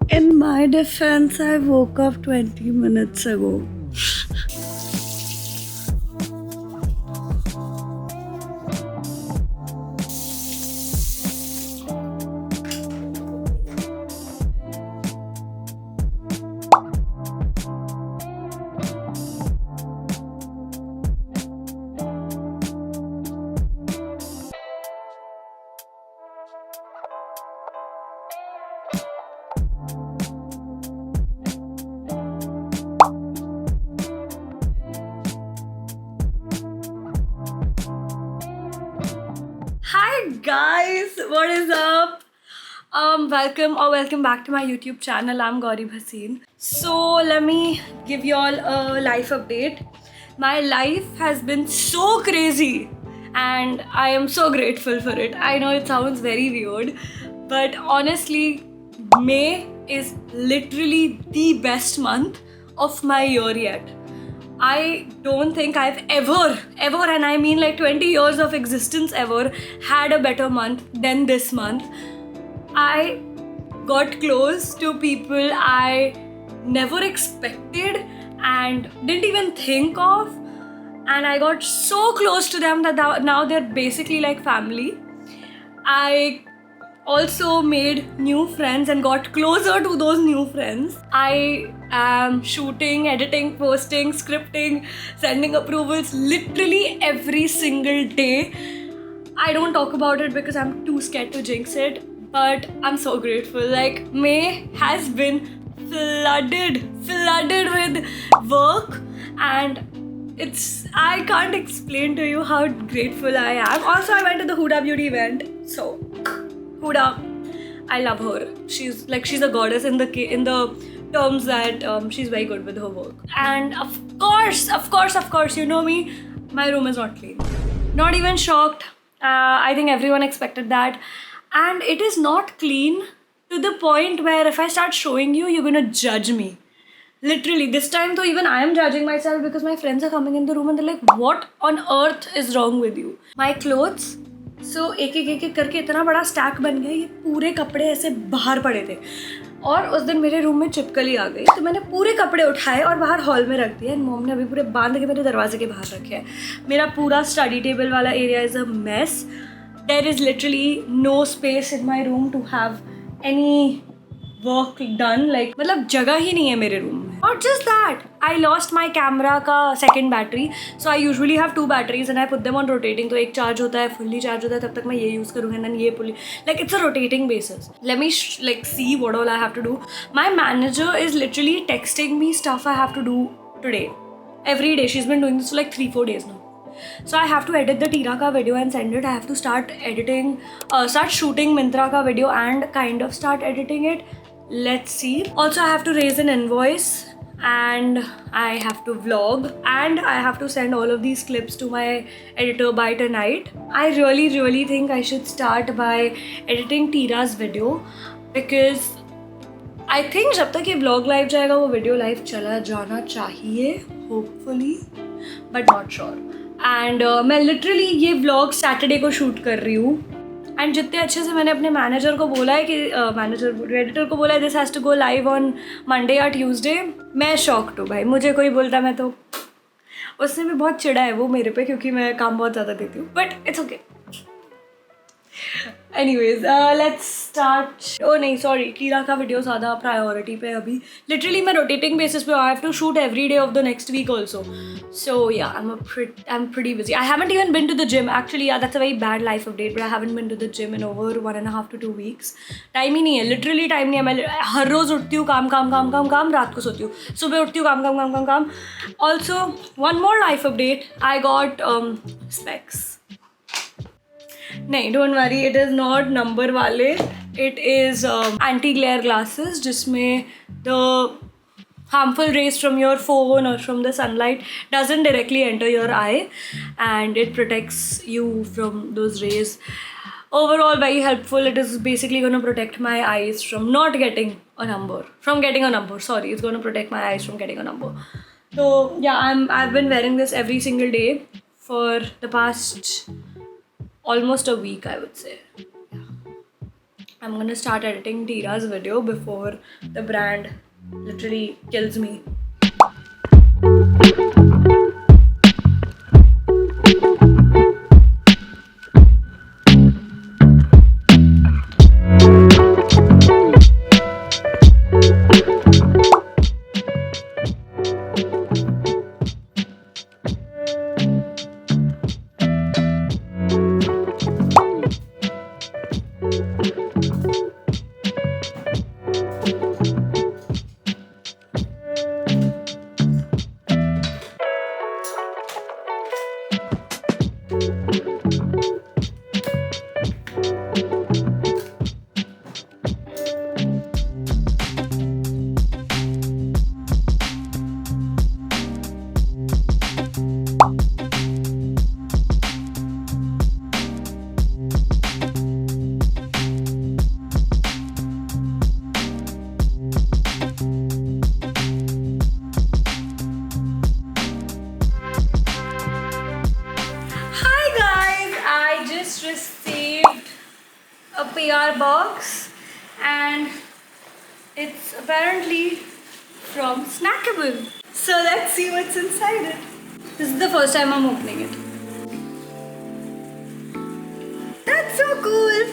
In my defense, I woke up 20 minutes ago. Hi guys, what is up? Welcome back to my YouTube channel. I'm Gauri Bhasin. So let me give you all a life update. My life has been so crazy and I am so grateful for it. I know it sounds very weird, but honestly, May is literally the best month of my year yet. I don't think I've ever, and I mean like 20 years of existence ever, had a better month than this month. I got close to people I never expected and didn't even think of. And I got so close to them that now they're basically like family. I also made new friends and got closer to those new friends. I am shooting, editing, posting, scripting, sending approvals literally every single day. I don't talk about it because I'm too scared to jinx it, but I'm so grateful. Like, May has been flooded with work, and I can't explain to you how grateful I am. Also, I went to the Huda Beauty event, so Huda, I love her. She's a goddess in the terms that she's very good with her work. And of course, you know me, my room is not clean. Not even shocked. I think everyone expected that, and it is not clean to the point where if I start showing you, you're gonna judge me. Literally, this time though, even I am judging myself because my friends are coming in the room and they're like, what on earth is wrong with you? My clothes, सो एक करके इतना बड़ा stack बन गया, ये पूरे कपड़े ऐसे बाहर पड़े थे और उस दिन मेरे रूम में चिपकली आ गई, तो मैंने पूरे कपड़े उठाए और बाहर हॉल में रख दिया एंड मॉम ने अभी पूरे बांध के मेरे दरवाजे के बाहर रखे हैं. मेरा पूरा स्टडी टेबल वाला area is a mess. There is literally no space in my room to have any work done. Like मतलब जगह ही नहीं है मेरे रूम में. Not just that, I lost my camera का second battery. So I usually have 2 batteries and I put them on rotating. तो एक charge होता है, fully चार्ज होता है, तब तक मैं ये यूज़ करूँगी and then ये fully. Like it's a rotating basis. Let me see what all I have to do. My manager is literally texting me stuff I have to do today. Every day. She's been doing this for like 3-4 days now. So I have to edit the Tira ka video and send it. I have to start shooting Myntra ka video and kind of start editing it. Let's see. Also, I have to raise an invoice and I have to vlog and I have to send all of these clips to my editor by tonight. I really think I should start by editing Tira's video because I think जब तक ये vlog live जाएगा वो video live चला जाना चाहिए hopefully but not sure. And मैं literally ये vlog Saturday को shoot कर रही हूँ. एंड जितने अच्छे से मैंने अपने मैनेजर को बोला है कि एडिटर को बोला है this has to go live on Monday या ट्यूसडे, मैं शॉक्ड हूँ भाई. मुझे कोई बोलता मैं तो उसने भी बहुत चिढ़ा है वो मेरे पे क्योंकि मैं काम बहुत ज़्यादा देती हूँ, but it's okay. Anyways let's start. ओ नहीं सॉरी, टीरा का वीडियो ज़्यादा प्रायोरिटी पे अभी. लिटरली मैं रोटेटिंग बेसिस पे I have to shoot every day of the next week also. So yeah, I'm pretty busy. I haven't even been to the gym. Actually, yeah, that's a very bad life update, but I haven't been to the gym in over 1.5 to 2 weeks. Time ही नहीं है, literally time नहीं है. मैं हर रोज उठती हूँ, काम, रात को सोती हूँ, सुबह उठती हूँ, काम. Also, one more life update. I got specs. नहीं, don't worry, it is not number वाले. It is anti-glare glasses जिसमें the harmful rays from your phone or from the sunlight doesn't directly enter your eye and it protects you from those rays. Overall very helpful. It is basically going to protect my eyes from not getting a number, from getting a number, sorry, it's going to protect my eyes from getting a number. So yeah, I've been wearing this every single day for the past almost a week, I would say. I'm gonna start editing Tira's video before the brand literally kills me. Received a PR box and it's apparently from Snackable. So let's see what's inside it. This is the first time I'm opening it. That's so cool.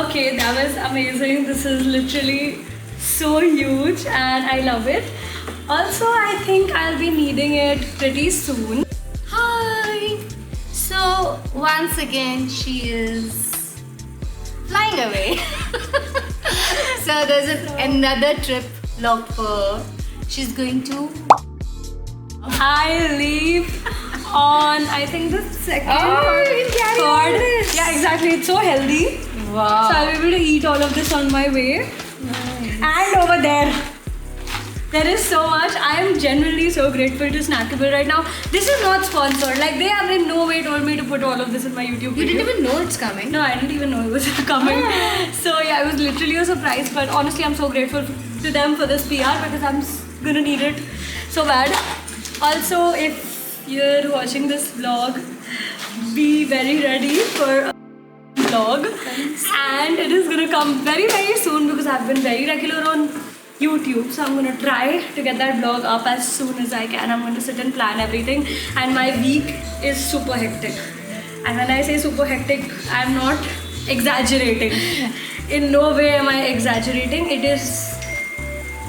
Okay, that was amazing. This is literally so huge and I love it. Also, I think I'll be needing it pretty soon. Hi! So, once again, she is flying away. So, there's another trip locked for her. She's going to... I leave on, I think, the second or third. Yeah, exactly. It's so healthy. Wow. So, I'll be able to eat all of this on my way. And over there is so much. I am genuinely so grateful to Snackable right now. This is not sponsored. Like, they have in no way told me to put all of this in my YouTube video. You didn't even know it's coming? No, I didn't even know it was coming. So yeah, it was literally a surprise. But honestly, I'm so grateful to them for this PR because I'm gonna need it so bad. Also, if you're watching this vlog, be very ready for a vlog, and it is gonna come very soon because I've been very regular on YouTube, so I'm gonna try to get that vlog up as soon as I can. I'm gonna sit and plan everything, and my week is super hectic. And when I say super hectic, I'm not exaggerating. In no way am I exaggerating. It is.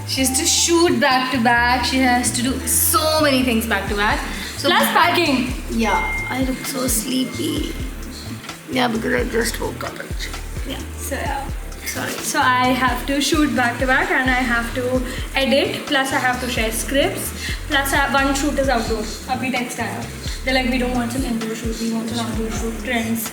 She has to shoot back to back. She has to do so many things back to back. So Plus packing. Yeah, I look so sleepy. Yeah, because I just woke up actually. Yeah. So yeah. Sorry. So I have to shoot back to back and I have to edit. Plus I have to share scripts. Plus one shoot is outdoor. Abhi text aaya. They're like, we don't want an indoor shoot. We want an outdoor shoot. Trends.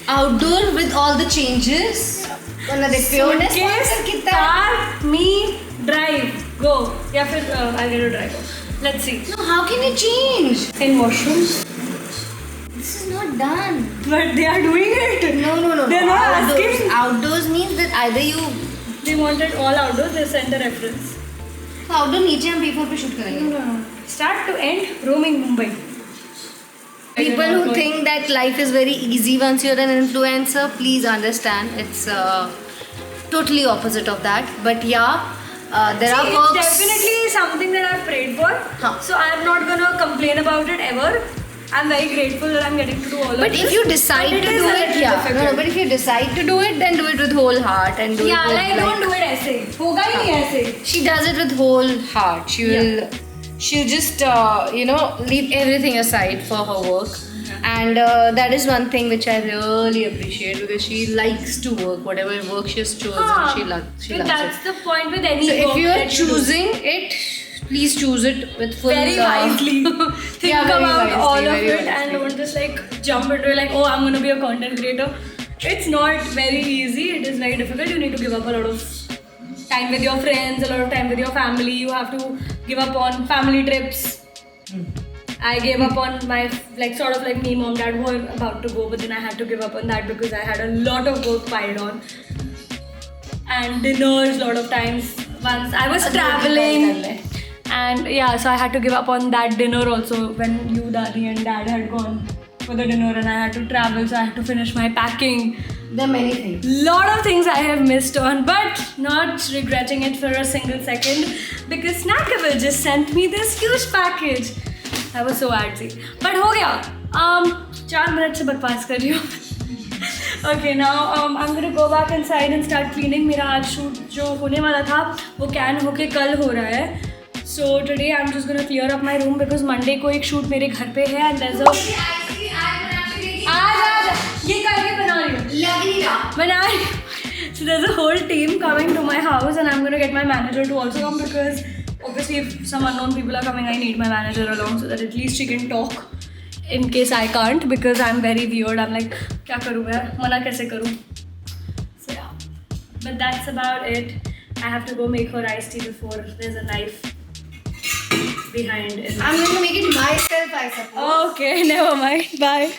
Outdoor with all the changes. Suitcase, car, me, drive, go. Yeah, I'll get a driver. Let's see. No, how can you change? In washroom. This is not done. But they are doing it. No. They're not outdoors. asking. Outdoors means that either you... They wanted all outdoors, they sent a reference. So outdoor नीचे हम B4 पे shoot करेंगे. No. Start to end, roaming Mumbai. People who think that life is very easy once you're an influencer, please understand it's totally opposite of that. But yeah, there are perks. It's definitely something that I've prayed for. Huh. So I'm not gonna complain about it ever. I'm very grateful that I'm getting to do all of this. But if you decide to do it, yeah. No, but if you decide to do it, then do it with whole heart and do it with like don't do it ऐसे. होगा ही नहीं ऐसे. She does it with whole heart. She'll just leave everything aside for her work. And that is one thing which I really appreciate because she likes to work. Whatever work she has chosen, she loves it. That's the point with any So work if you are that choosing it, please choose it with full... Very wisely. Think about wisely, all of very it wisely. and don't just like jump into it like, oh, I'm gonna be a content creator. It's not very easy. It is very difficult. You need to give up a lot of time with your friends, a lot of time with your family. You have to give up on family trips. I gave up on my, sort of like me, mom, dad were about to go, but then I had to give up on that because I had a lot of work piled on. And dinners, a lot of times. Once I was traveling And yeah, so I had to give up on that dinner also when you, Dadi and Dad had gone for the dinner, and I had to travel, so I had to finish my packing. There are many things. Lot of things I have missed on, but not regretting it for a single second because Snackable just sent me this huge package. I was so artsy. But हो गया. 4 minutes से बकवास कर रही हूँ. Okay, now I'm gonna go back inside and start cleaning. मेरा आज shoot जो होने वाला था वो कैन होके कल हो रहा है. So today I'm just gonna clear up my room because Monday को एक शूट मेरे घर पे है and there's a आज ये करके बना रही हूँ. लग नहीं रहा. बना रही हूँ. So there's a whole team coming to my house and I'm gonna get my manager to also come because obviously if some unknown people are coming I need my manager along so that at least she can talk. In case I can't because I'm very weird. I'm like, क्या करूँ मैं? मना कैसे करूँ? So yeah. But that's about it. I have to go make her iced tea before there's a knife behind it. I'm going to make it myself, I suppose. Okay, never mind. Bye.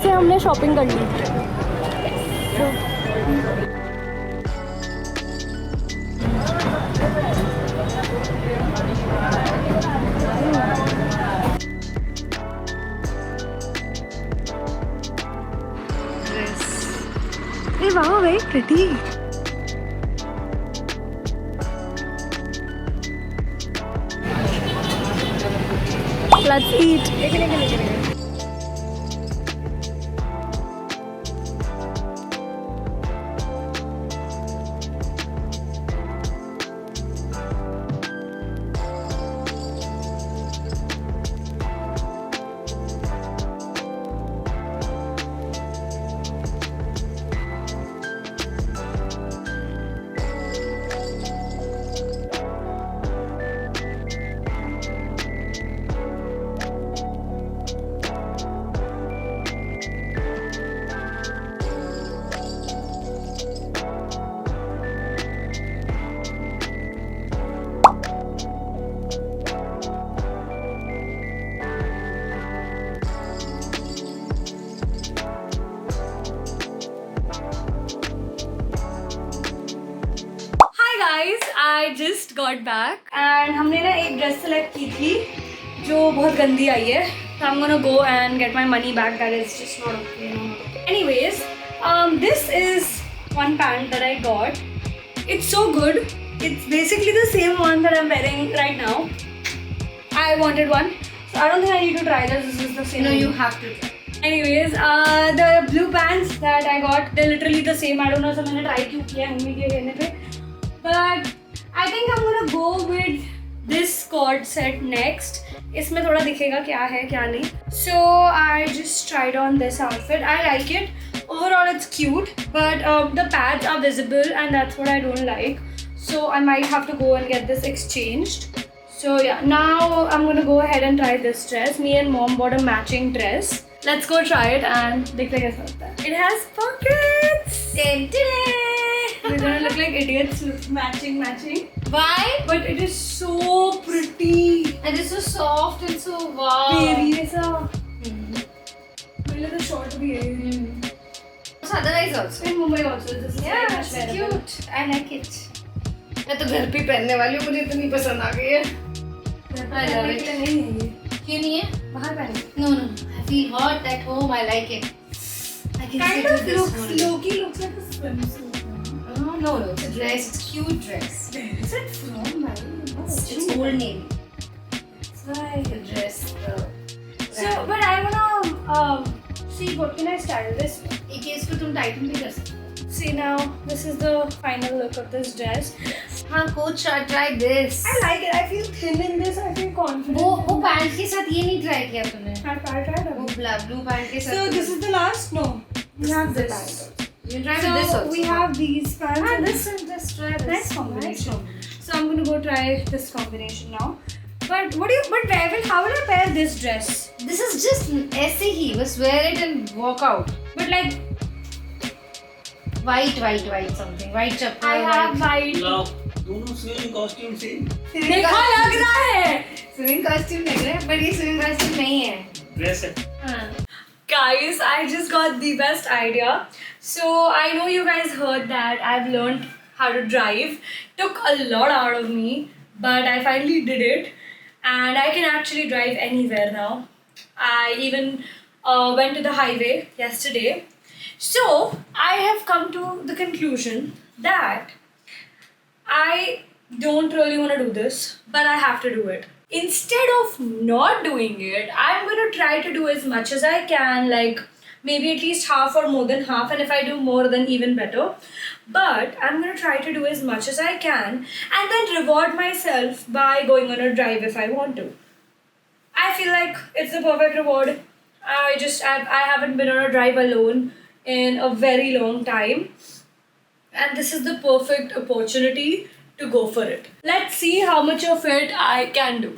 से हमने shopping कर ली. Hey, wow, very pretty. Let's eat. guys, I just got back and हमने ना एक dress select की थी जो बहुत गंदी आई है. So I'm gonna go and get my money back. That is just not okay. No. Anyways, this is one pant that I got. It's so good. It's basically the same one that I'm wearing right now. I wanted one, so I don't think I need to try this. This is the same. No, one. you have to try. Anyways, the blue pants that I got, they're literally the same. I don't know, so मैंने try क्यों किया mummy के कहने पे. But I think I'm gonna go with this cord set next. इसमें थोड़ा दिखेगा क्या है क्या नहीं. So I just tried on this outfit. I like it. Overall, it's cute, but the pads are visible, and that's what I don't like. So I might have to go and get this exchanged. So yeah, now I'm gonna go ahead and try this dress. Me and mom bought a matching dress. Let's go try it and देखते कैसा होता है. It has pockets. We're gonna look like idiots matching. Why? But it is so pretty. And it's so soft and so wow. Baby ऐसा. मेरे लिए तो short भी है. So otherwise also. In Mumbai also, this is Yeah, very much it's wearable. cute. I like it. मैं तो घर पे पहनने वाली हूँ, मुझे इतनी पसंद आ गई है. I love it. नहीं है ये. क्यों नहीं है? बाहर पहने. No. I feel hot at home. I like it. I can Kind sit of with this looks one. low-key looks like a swimsuit. No. It's a dress. It's a cute dress. Where is it from, man? It's Old Navy. It's like. The dress. So, but I wanna see what can I style this with. एक case को तुम Titan भी कर सकते हो. See now, this is the final look of this dress. हाँ, coach, try this. I like it. I feel thin in this. I feel confident. वो pant के साथ ये नहीं ट्राई किया तूने. I tried वो it. ब्लू पैंट के साथ. So this is the last? No. We have this. You try So this also. we have these fans. Ah, and this and this. Try this. nice combination. So I'm gonna go try this combination now. But what do you? But how will I pair this dress? This is just ऐसे ही. Just wear it and walk out. But like White something. White chappal. I have white. Now, दोनों swimming costume same. देखो लग रहा है. Swimming costume लग रहा है, but ये swimming costume नहीं है. Dress है. Guys, I just got the best idea. So I know you guys heard that I've learned how to drive. Took a lot out of me, but I finally did it, and I can actually drive anywhere now. I even went to the highway yesterday. So I have come to the conclusion that I don't really want to do this, but I have to do it. Instead of not doing it, I'm going to try to do as much as I can, like maybe at least half or more than half, and if I do more, then even better. But I'm going to try to do as much as I can and then reward myself by going on a drive if I want to. I feel like it's the perfect reward. I haven't been on a drive alone in a very long time, and this is the perfect opportunity to go for it. Let's see how much of it I can do.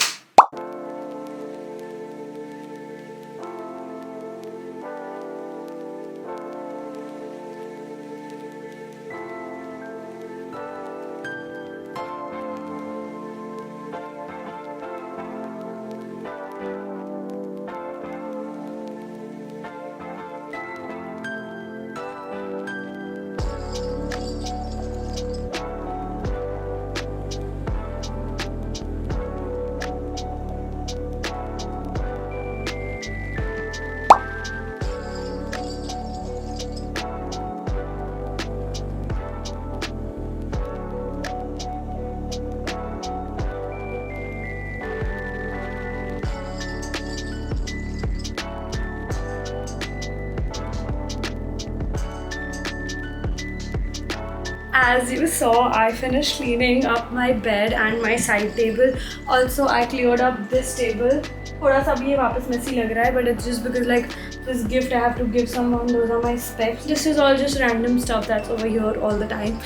As you saw, I finished cleaning up my bed and my side table. Also, I cleared up this table. थोड़ा सा भी ये वापस messy लग रहा है, but it's just because like this gift I have to give someone. Those are my specs. This is all just random stuff that's over here all the time.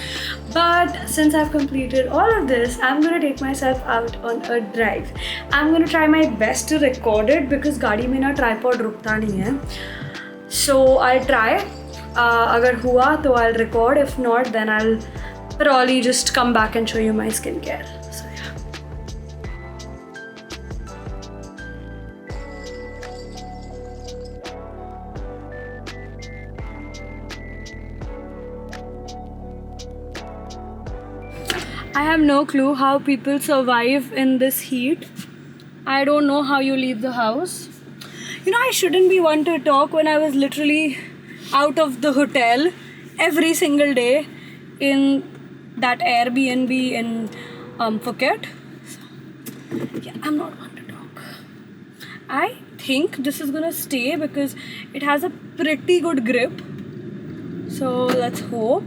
But since I've completed all of this, I'm gonna take myself out on a drive. I'm gonna try my best to record it because गाड़ी में ना tripod रुकता नहीं है. So I'll try. अगर हुआ तो I'll record. If not, then I'll probably just come back and show you my skincare. So yeah. I have no clue how people survive in this heat. I don't know how you leave the house. You know, I shouldn't be one to talk when I was literally out of the hotel every single day in that Airbnb in Phuket. So, yeah, I'm not one to talk. I think this is gonna stay because it has a pretty good grip. So let's hope.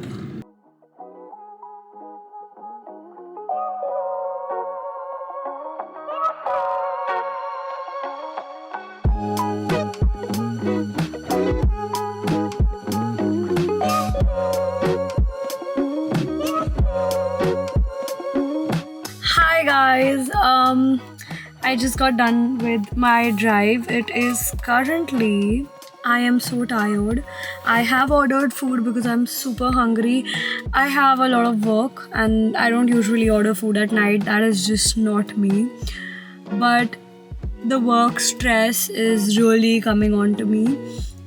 Hi guys, I just got done with my drive. It is currently, I am so tired. I have ordered food because I'm super hungry. I have a lot of work and I don't usually order food at night. That is just not me. But the work stress is really coming on to me.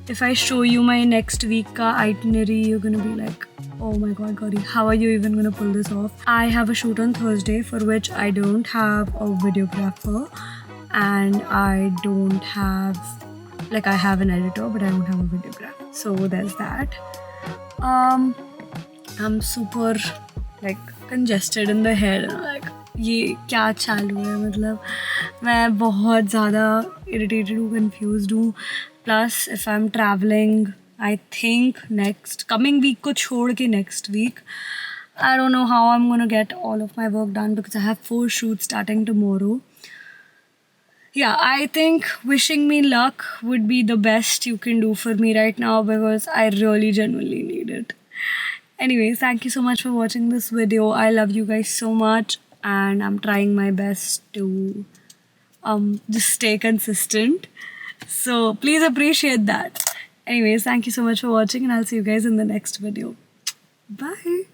If I show you my next week ka itinerary, you're gonna be like, oh my god, Gauri, how are you even gonna pull this off? I have a shoot on Thursday for which I don't have a videographer and I don't have, like I have an editor but I don't have a videographer. So there's that. I'm super like congested in the head. Like, ये क्या चालू है, मतलब मैं बहुत ज़्यादा irritated हूँ, confused हूँ. Plus if I'm traveling, I think next coming week को छोड़ के next week, I don't know how I'm gonna get all of my work done because I have 4 shoots starting tomorrow. yeah, I think wishing me luck would be the best you can do for me right now because I really genuinely need it. Anyways, thank you so much for watching this video. I love you guys so much and I'm trying my best to just stay consistent. So please appreciate that. Anyways, thank you so much for watching and I'll see you guys in the next video. Bye.